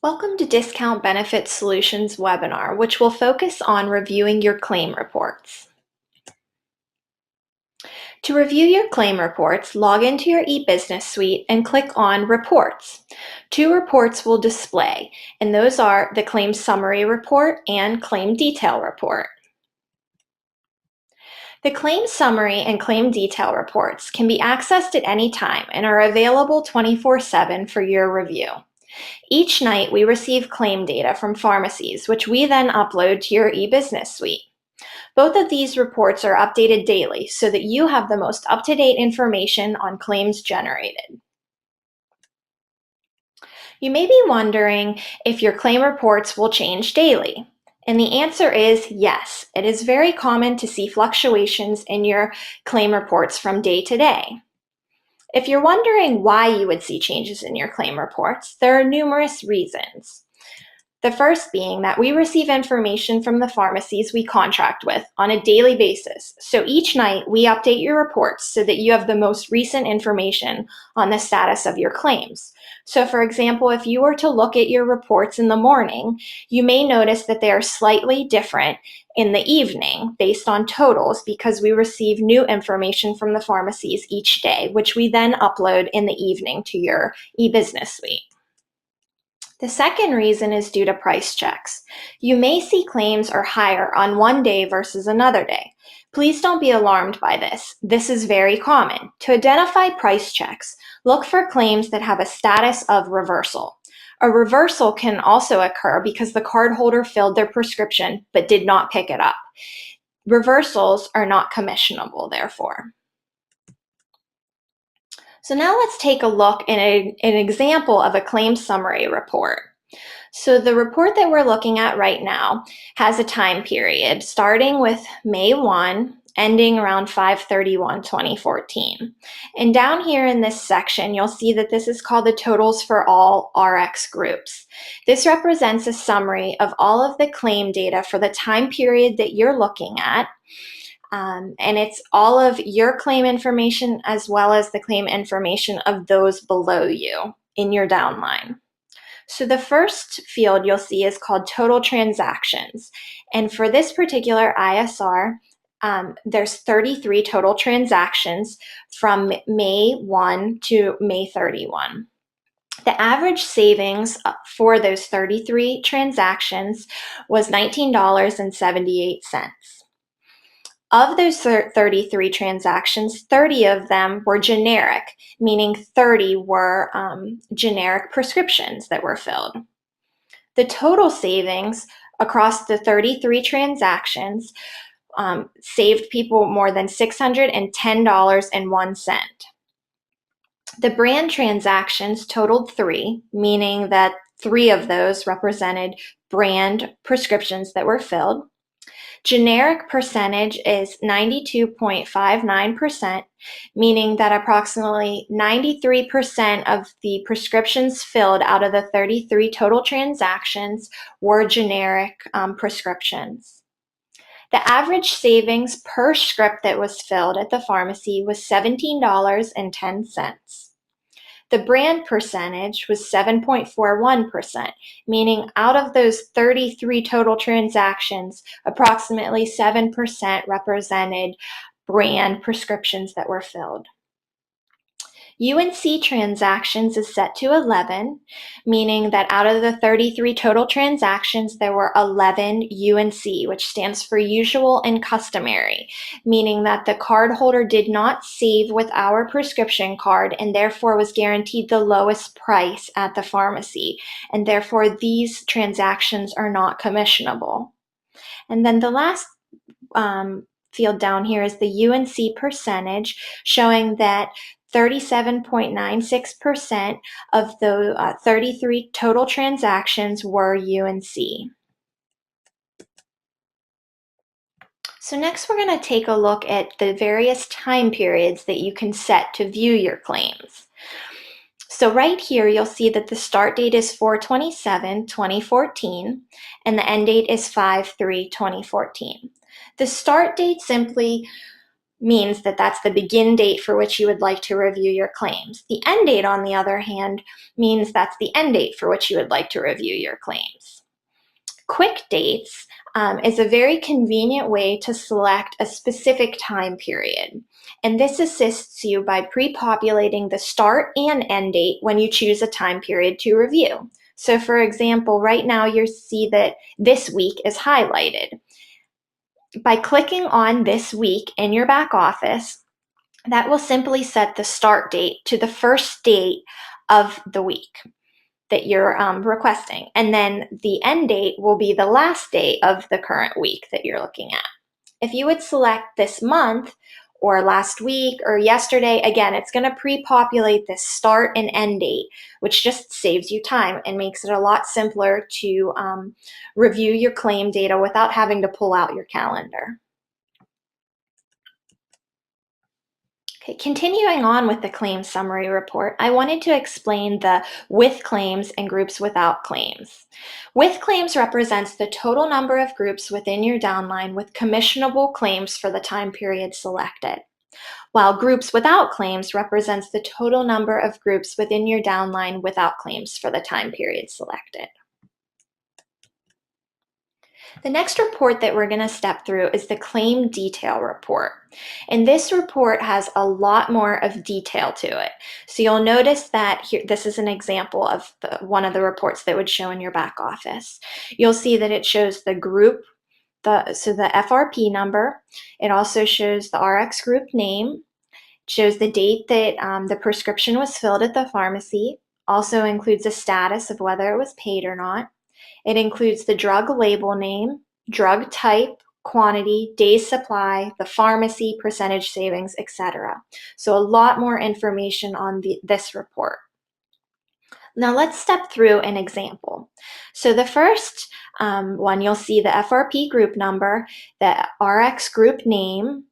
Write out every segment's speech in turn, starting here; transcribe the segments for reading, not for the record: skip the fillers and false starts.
Welcome to Discount Benefit Solutions webinar, which will focus on reviewing your claim reports. To review your claim reports, log into your eBusiness suite and click on Reports. Two reports will display, and those are the Claim Summary Report and Claim Detail Report. The Claim Summary and Claim Detail reports can be accessed at any time and are available 24/7 for your review. Each night, we receive claim data from pharmacies, which we then upload to your eBusiness suite. Both of these reports are updated daily so that you have the most up-to-date information on claims generated. You may be wondering if your claim reports will change daily. And the answer is yes. It is very common to see fluctuations in your claim reports from day to day. If you're wondering why you would see changes in your claim reports, there are numerous reasons. The first being that we receive information from the pharmacies we contract with on a daily basis. So each night we update your reports so that you have the most recent information on the status of your claims. So for example, if you were to look at your reports in the morning, you may notice that they are slightly different in the evening based on totals because we receive new information from the pharmacies each day, which we then upload in the evening to your eBusiness suite. The second reason is due to price checks. You may see claims are higher on one day versus another day. Please don't be alarmed by this. This is very common. To identify price checks, look for claims that have a status of reversal. A reversal can also occur because the cardholder filled their prescription but did not pick it up. Reversals are not commissionable, therefore. So now let's take a look at an example of a claim summary report. So the report that we're looking at right now has a time period starting with May 1, ending around 5/31/2014. And down here in this section, you'll see that this is called the totals for all RX groups. This represents a summary of all of the claim data for the time period that you're looking at. And it's all of your claim information as well as the claim information of those below you in your downline. So the first field you'll see is called total transactions. And for this particular ISR, there's 33 total transactions from May 1 to May 31. The average savings for those 33 transactions was $19.78. Of those 33 transactions, 30 of them were generic, meaning 30 were generic prescriptions that were filled. The total savings across the 33 transactions saved people more than $610.01. The brand transactions totaled 3, meaning that 3 of those represented brand prescriptions that were filled. Generic percentage is 92.59%, meaning that approximately 93% of the prescriptions filled out of the 33 total transactions were generic prescriptions. The average savings per script that was filled at the pharmacy was $17.10. The brand percentage was 7.41%, meaning out of those 33 total transactions, approximately 7% represented brand prescriptions that were filled. UNC transactions is set to 11, meaning that out of the 33 total transactions, there were 11 UNC, which stands for usual and customary, meaning that the cardholder did not save with our prescription card and therefore was guaranteed the lowest price at the pharmacy, and therefore these transactions are not commissionable. And then the last field down here is the UNC percentage, showing that 37.96% of the 33 total transactions were UNC. So next we're going to take a look at the various time periods that you can set to view your claims. So right here you'll see that the start date is 4/27/2014 and the end date is 5/3/2014. The start date simply means that that's the begin date for which you would like to review your claims. The end date, on the other hand, means that's the end date for which you would like to review your claims. Quick dates is a very convenient way to select a specific time period. And this assists you by pre-populating the start and end date when you choose a time period to review. So for example, right now you see that this week is highlighted. By clicking on this week in your back office, that will simply set the start date to the first date of the week that you're requesting. And then the end date will be the last day of the current week that you're looking at. If you would select this month or last week or yesterday, again, it's going to pre-populate this start and end date, which just saves you time and makes it a lot simpler to review your claim data without having to pull out your calendar. Okay, continuing on with the claims summary report, I wanted to explain the with claims and groups without claims. With claims represents the total number of groups within your downline with commissionable claims for the time period selected, while groups without claims represents the total number of groups within your downline without claims for the time period selected. The next report that we're going to step through is the claim detail report. And this report has a lot more of detail to it. So you'll notice that here, this is an example of one of the reports that would show in your back office. You'll see that it shows the group, so the FRP number. It also shows the RX group name, shows the date that the prescription was filled at the pharmacy, also includes a status of whether it was paid or not. It includes the drug label name, drug type, quantity, days supply, the pharmacy, percentage savings, etc. So a lot more information on this report. Now let's step through an example. So the first one, you'll see the FRP group number, the RX group name,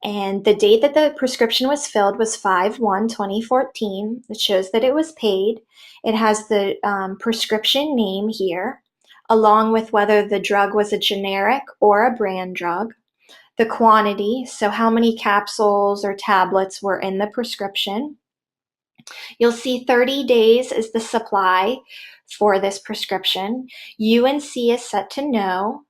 and the date that the prescription was filled was 5/1/2014. It shows that it was paid. It has the prescription name here, along with whether the drug was a generic or a brand drug, the quantity, so how many capsules or tablets were in the prescription. You'll see 30 days is the supply for this prescription. UNC is set to no.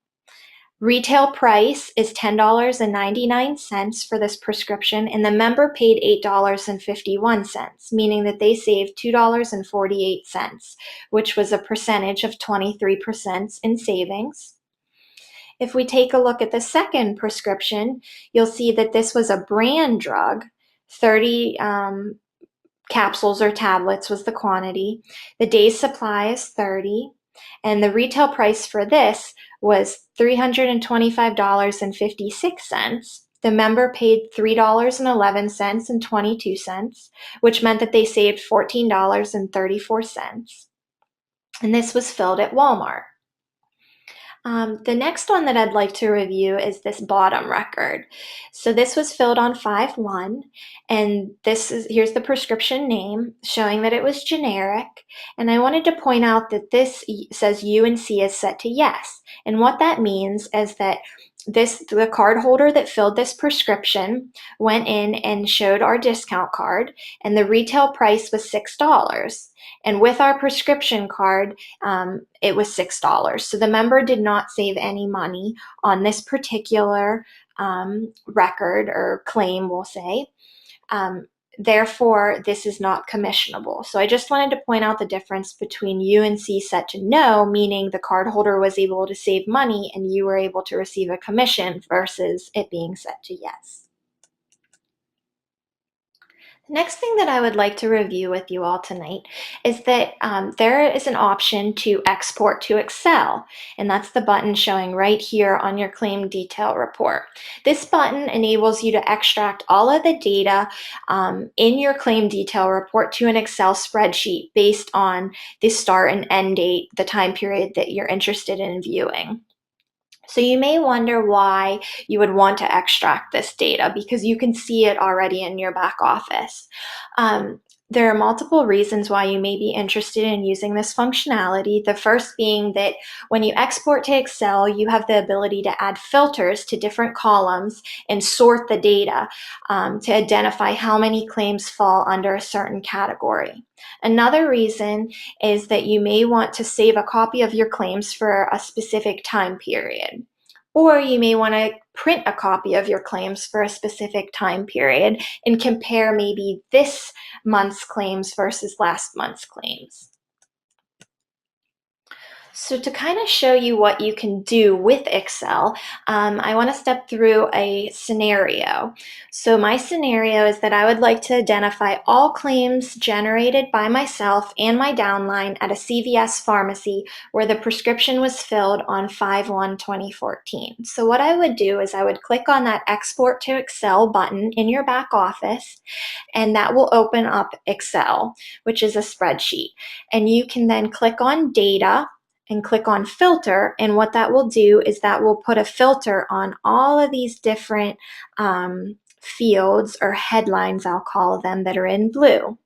Retail price is $10.99 for this prescription, and the member paid $8.51, meaning that they saved $2.48, which was a percentage of 23% in savings. If we take a look at the second prescription, you'll see that this was a brand drug, 30 capsules or tablets was the quantity. The day's supply is 30, and the retail price for this was $325.56. The member paid $3.11.22, which meant that they saved $14.34. And this was filled at Walmart. The next one that I'd like to review is this bottom record. So this was filled on 5/1, and here's the prescription name showing that it was generic. And I wanted to point out that this says UNC is set to yes. And what that means is that the card holder that filled this prescription went in and showed our discount card, and the retail price was $6. And with our prescription card, it was $6. So the member did not save any money on this particular record or claim, we'll say. Therefore, this is not commissionable. So I just wanted to point out the difference between UNC set to no, meaning the cardholder was able to save money and you were able to receive a commission, versus it being set to yes. The next thing that I would like to review with you all tonight is that there is an option to export to Excel, and that's the button showing right here on your claim detail report. This button enables you to extract all of the data in your claim detail report to an Excel spreadsheet based on the start and end date, the time period that you're interested in viewing. So you may wonder why you would want to extract this data, because you can see it already in your back office. There are multiple reasons why you may be interested in using this functionality. The first being that when you export to Excel, you have the ability to add filters to different columns and sort the data to identify how many claims fall under a certain category. Another reason is that you may want to save a copy of your claims for a specific time period. Or you may want to print a copy of your claims for a specific time period and compare maybe this month's claims versus last month's claims. So to kind of show you what you can do with Excel, I want to step through a scenario. So my scenario is that I would like to identify all claims generated by myself and my downline at a CVS pharmacy where the prescription was filled on 5/1/2014. So what I would do is I would click on that Export to Excel button in your back office, and that will open up Excel, which is a spreadsheet. And you can then click on Data and click on Filter, and what that will do is that will put a filter on all of these different fields or headlines, I'll call them, that are in blue.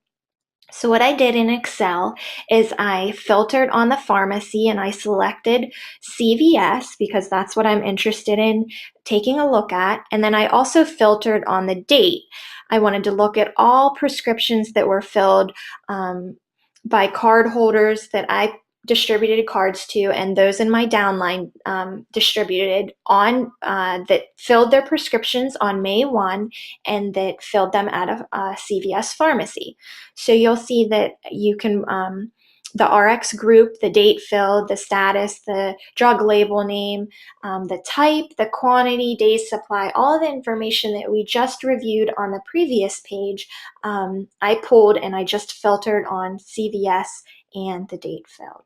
So what I did in Excel is I filtered on the pharmacy and I selected CVS because that's what I'm interested in taking a look at. And then I also filtered on the date. I wanted to look at all prescriptions that were filled by card holders that I distributed cards to, and those in my downline distributed on that filled their prescriptions on May 1 and that filled them at a CVS pharmacy. So you'll see that you can the RX group, the date filled, the status, the drug label name, the type, the quantity, days supply, all the information that we just reviewed on the previous page, I pulled and I just filtered on CVS and the date filled.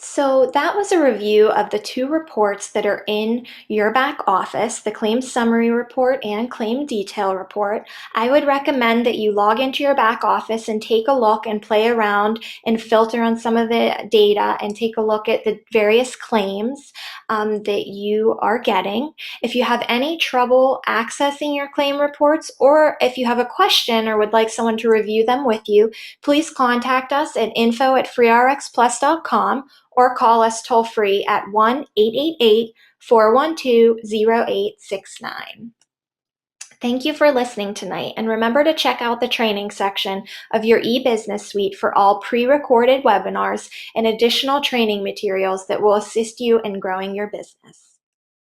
So that was a review of the two reports that are in your back office, the claim summary report and claim detail report. I would recommend that you log into your back office and take a look and play around and filter on some of the data and take a look at the various claims that you are getting. If you have any trouble accessing your claim reports, or if you have a question or would like someone to review them with you, please contact us at info@freerxplus.com or call us toll free at 1-888-412-0869. Thank you for listening tonight, and remember to check out the training section of your e-business suite for all pre-recorded webinars and additional training materials that will assist you in growing your business.